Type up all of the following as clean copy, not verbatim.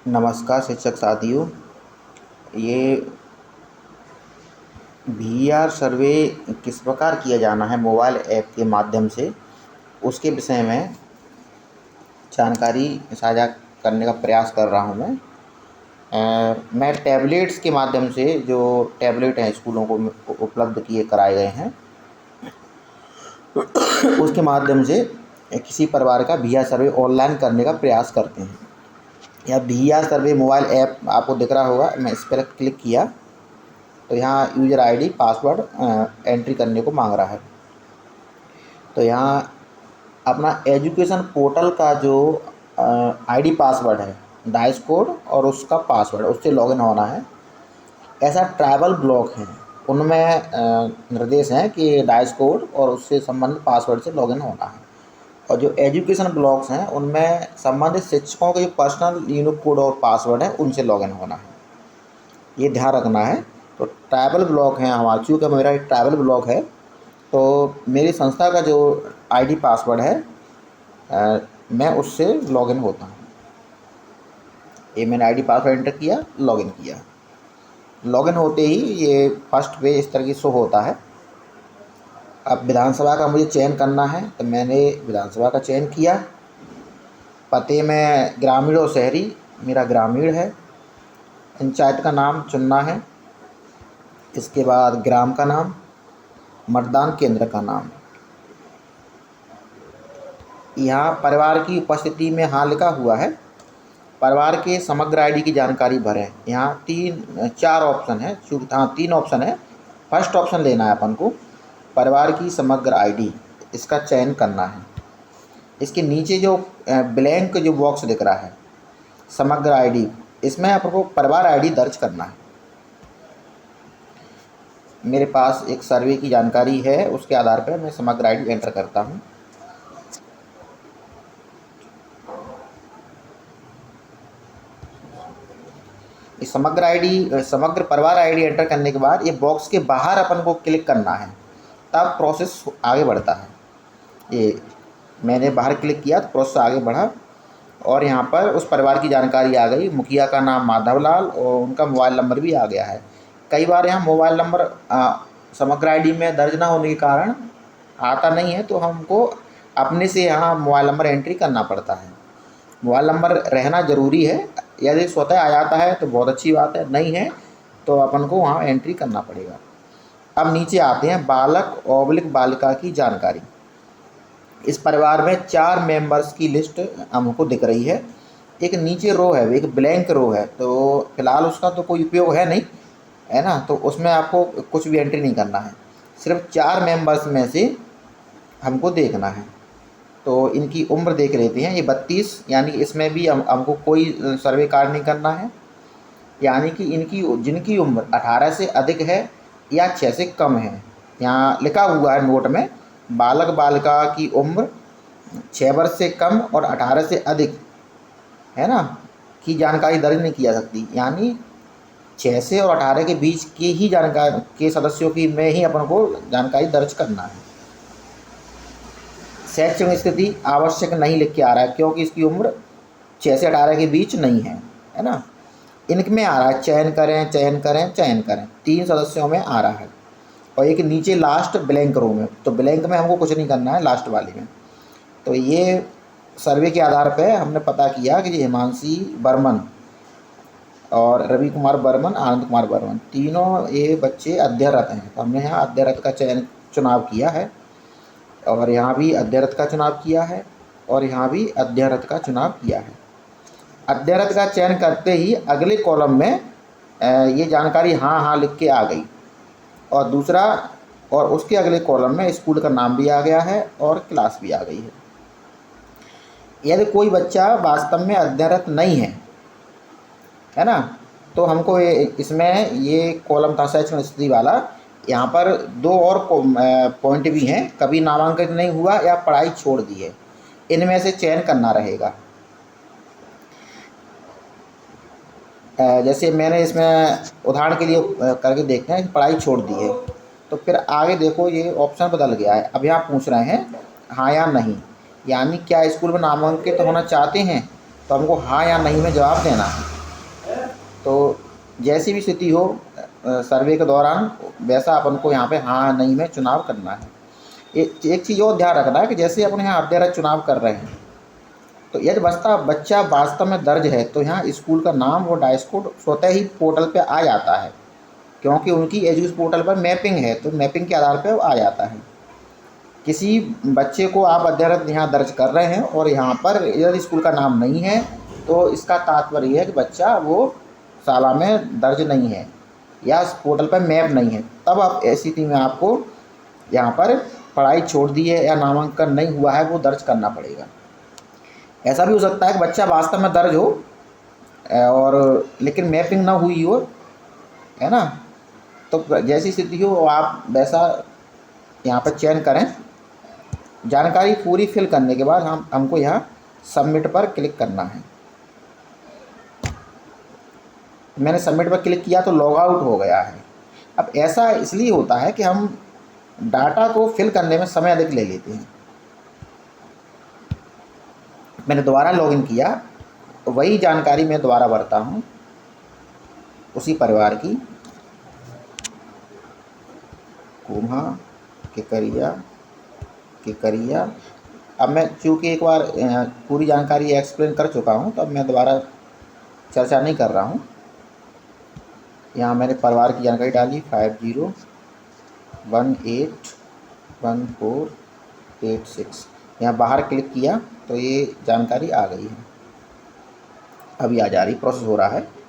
नमस्कार शिक्षक साथियों। ये वीआर सर्वे किस प्रकार किया जाना है मोबाइल ऐप के माध्यम से, उसके विषय में जानकारी साझा करने का प्रयास कर रहा हूँ मैं टैबलेट्स के माध्यम से, जो टैबलेट हैं स्कूलों को उपलब्ध किए कराए गए हैं, उसके माध्यम से किसी प्रकार का वीआर सर्वे ऑनलाइन करने का प्रयास करते हैं। यह वीआर सर्वे मोबाइल ऐप आपको दिख रहा होगा। मैं इस पर क्लिक किया तो यहाँ यूज़र आईडी पासवर्ड एंट्री करने को मांग रहा है। तो यहाँ अपना एजुकेशन पोर्टल का जो आईडी पासवर्ड है, डाइस कोड और उसका पासवर्ड, उससे लॉगिन होना है। ऐसा ट्रैवल ब्लॉक हैं, उनमें निर्देश हैं कि डाइस कोड और उससे संबंधित पासवर्ड से लॉगिन होना है। और जो एजुकेशन ब्लॉक्स हैं उनमें संबंधित शिक्षकों के जो पर्सनल यूनिक कोड और पासवर्ड है उनसे लॉगिन होना है। ये ध्यान रखना है। तो ट्रैवल ब्लॉक है हमारा, चूँकि मेरा एक ट्रैवल ब्लॉक है तो मेरी संस्था का जो आईडी पासवर्ड है मैं उससे लॉगिन होता हूँ। ये मैंने आईडी पासवर्ड एंटर किया, लॉगिन किया। लॉगिन होते ही ये फर्स्ट पेज इस तरह की शो होता है। अब विधानसभा का मुझे चयन करना है तो मैंने विधानसभा का चयन किया। पते में ग्रामीण और शहरी, मेरा ग्रामीण है। पंचायत का नाम चुनना है, इसके बाद ग्राम का नाम, मतदान केंद्र का नाम। यहाँ परिवार की उपस्थिति में हाँ लिखा हुआ है। परिवार के समग्र आईडी की जानकारी भरें। यहाँ 4 ऑप्शन है, हाँ 3 ऑप्शन है। फर्स्ट ऑप्शन लेना है अपन को, परिवार की समग्र आईडी, इसका चयन करना है। इसके नीचे जो ब्लैंक जो बॉक्स दिख रहा है समग्र आईडी, इसमें अपन को परिवार आईडी दर्ज करना है। मेरे पास एक सर्वे की जानकारी है, उसके आधार पर मैं समग्र आईडी एंटर करता हूँ। इस समग्र परिवार आईडी एंटर करने के बाद ये बॉक्स के बाहर अपन को क्लिक करना है, तब प्रोसेस आगे बढ़ता है। ये मैंने बाहर क्लिक किया तो प्रोसेस आगे बढ़ा और यहाँ पर उस परिवार की जानकारी आ गई। मुखिया का नाम माधवलाल और उनका मोबाइल नंबर भी आ गया है। कई बार यहाँ मोबाइल नंबर समग्र आईडी में दर्ज ना होने के कारण आता नहीं है, तो हमको अपने से यहाँ मोबाइल नंबर एंट्री करना पड़ता है। मोबाइल नंबर रहना ज़रूरी है। यदि स्वतः आ जाता है तो बहुत अच्छी बात है, नहीं है तो अपन को वहाँ एंट्री करना पड़ेगा। अब नीचे आते हैं बालक ऑब्लिक बालिका की जानकारी। इस परिवार में 4 मेंबर्स की लिस्ट हमको दिख रही है। एक नीचे रो है, एक ब्लैंक रो है, तो फिलहाल उसका तो कोई उपयोग है नहीं, है ना। तो उसमें आपको कुछ भी एंट्री नहीं करना है, सिर्फ 4 मेंबर्स में से हमको देखना है। तो इनकी उम्र देख लेते हैं। ये 32, यानी इसमें भी हमको कोई सर्वे कार्य नहीं करना है। यानी कि इनकी जिनकी उम्र 18 से अधिक है या 6 से कम है, यहाँ लिखा हुआ है नोट में, बालक बालिका की उम्र 6 वर्ष से कम और 18 से अधिक, है ना, की जानकारी दर्ज नहीं की जा सकती। यानी 6 से और 18 के बीच की ही जानकारी के सदस्यों की में ही अपन को जानकारी दर्ज करना है। शैक्षणिक स्थिति आवश्यक नहीं लिख के आ रहा है, क्योंकि इसकी उम्र 6 से 18 के बीच नहीं है, है ना। इनमें आ रहा है चयन करें चयन करें चयन करें, 3 सदस्यों में आ रहा है। और एक नीचे लास्ट ब्लैंक रो में, तो ब्लैंक में हमको कुछ नहीं करना है, लास्ट वाली में। तो ये सर्वे के आधार पे हमने पता किया कि हिमांशी बर्मन और रवि कुमार बर्मन, आनंद कुमार बर्मन, तीनों ये बच्चे अध्ययनरत हैं। तो हमने यहाँ अध्ययनरत का चुनाव किया है, और यहाँ भी अध्ययनरत का चुनाव किया है, और यहाँ भी अध्ययनरत का चुनाव किया है। अध्ययनरत का चयन करते ही अगले कॉलम में ये जानकारी हाँ हाँ लिख के आ गई, और दूसरा और उसके अगले कॉलम में स्कूल का नाम भी आ गया है और क्लास भी आ गई है। यदि कोई बच्चा वास्तव में अध्ययनरत नहीं है ना, तो हमको इसमें ये कॉलम था शैक्षणिक स्थिति वाला, यहाँ पर 2 और पॉइंट भी हैं, कभी नामांकित नहीं हुआ या पढ़ाई छोड़ दी है, इनमें से चयन करना रहेगा। जैसे मैंने इसमें उदाहरण के लिए करके देखते हैं कि पढ़ाई छोड़ दी है, तो फिर आगे देखो ये ऑप्शन बदल गया है। अब यहाँ पूछ रहे हैं हाँ या नहीं, यानी क्या स्कूल में नामांकित होना चाहते हैं तो हमको हाँ या नहीं में जवाब देना है। तो जैसी भी स्थिति हो सर्वे के दौरान, वैसा अपन को यहाँ पे हाँ नहीं में चुनाव करना है। एक चीज़ और ध्यान रखना है कि जैसे अपन यहाँ अध्ययन चुनाव कर रहे हैं, तो यदि बच्चा वास्तव में दर्ज है तो यहाँ स्कूल का नाम और डाइस कोड स्वतः ही पोर्टल पे आ जाता है, क्योंकि उनकी एजुकेशन पोर्टल पर मैपिंग है, तो मैपिंग के आधार पर आ जाता है। किसी बच्चे को आप अध्ययन यहाँ दर्ज कर रहे हैं और यहाँ पर यदि स्कूल का नाम नहीं है, तो इसका तात्पर्य यह है कि बच्चा वो शाला में दर्ज नहीं है या पोर्टल पर मैप नहीं है। तब आप ऐसी स्थिति में आपको यहाँ पर पढ़ाई छोड़ दी है या नामांकन नहीं हुआ है वो दर्ज करना पड़ेगा। ऐसा भी हो सकता है कि बच्चा वास्तव में दर्ज हो और लेकिन मैपिंग ना हुई हो, है ना। तो जैसी स्थिति हो आप वैसा यहाँ पर चयन करें। जानकारी पूरी फिल करने के बाद हमको यहाँ सबमिट पर क्लिक करना है। मैंने सबमिट पर क्लिक किया तो लॉग आउट हो गया है। अब ऐसा इसलिए होता है कि हम डाटा को फिल करने में समय अधिक ले लेते हैं। मैंने दोबारा लॉगिन किया तो वही जानकारी मैं दोबारा भरता हूँ, उसी परिवार की, कुम्हा केकरिया। अब मैं चूँकि एक बार पूरी जानकारी एक्सप्लेन कर चुका हूँ, तो अब मैं दोबारा चर्चा नहीं कर रहा हूँ। यहाँ मैंने परिवार की जानकारी डाली 50181486। यहाँ बाहर क्लिक किया तो ये जानकारी आ गई है। अभी आ जा रही, प्रोसेस हो रहा है।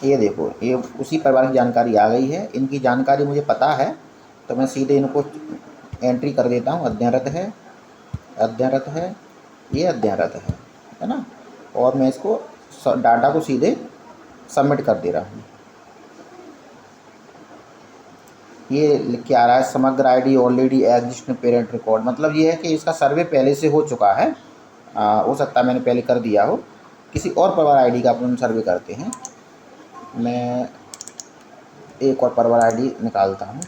ये देखो, ये उसी परिवार की जानकारी आ गई है। इनकी जानकारी मुझे पता है तो मैं सीधे इनको एंट्री कर देता हूँ। अध्ययनरत है, ये अध्ययनरत है ना। और मैं इसको डाटा को सीधे सबमिट कर दे रहा हूँ। ये लिख के आ रहा है समग्र ID already exist parent record. मतलब ये है कि इसका सर्वे पहले से हो चुका है। हो सकता है मैंने पहले कर दिया हो। किसी और परिवार आईडी का अपन सर्वे करते हैं। मैं एक और परिवार आईडी निकालता हूँ।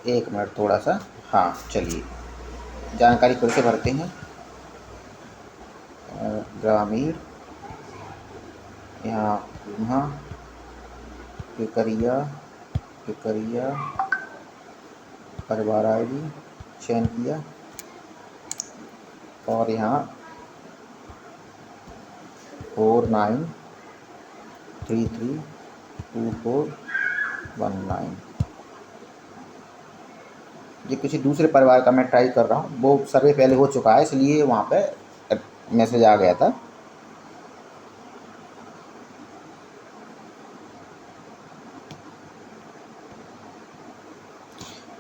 एक मिनट थोड़ा सा, हाँ चलिए जानकारी फिर से भरते हैं। ग्रामीण, यहाँ केकरिया परिवार आईडी चयन किया और यहाँ 49332419। ये किसी दूसरे परिवार का मैं ट्राई कर रहा हूँ। वो सर्वे पहले हो चुका है इसलिए वहाँ पे मैसेज आ गया था।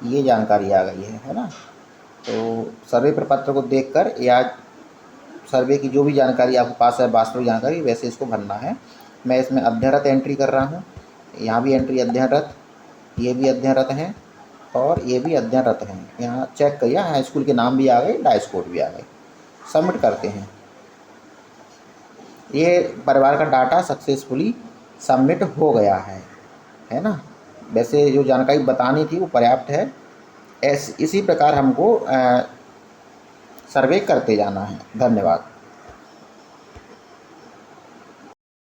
ये जानकारी आ गई है ना। तो सर्वे प्रपत्र को देखकर या सर्वे की जो भी जानकारी आपके पास है वास्तविक जानकारी, वैसे इसको भरना है। मैं इसमें अध्ययनरत एंट्री कर रहा हूँ। यहाँ भी एंट्री अध्ययनरत, ये भी अध्ययनरत हैं और ये भी अध्ययनरत हैं। यहाँ चेक करिए, यहाँ स्कूल के नाम भी आ गए, डाइस कोड भी आ गए। सबमिट करते हैं। ये परिवार का डाटा सक्सेसफुली सबमिट हो गया है ना। वैसे जो जानकारी बतानी थी वो पर्याप्त है। इसी प्रकार हमको सर्वे करते जाना है। धन्यवाद।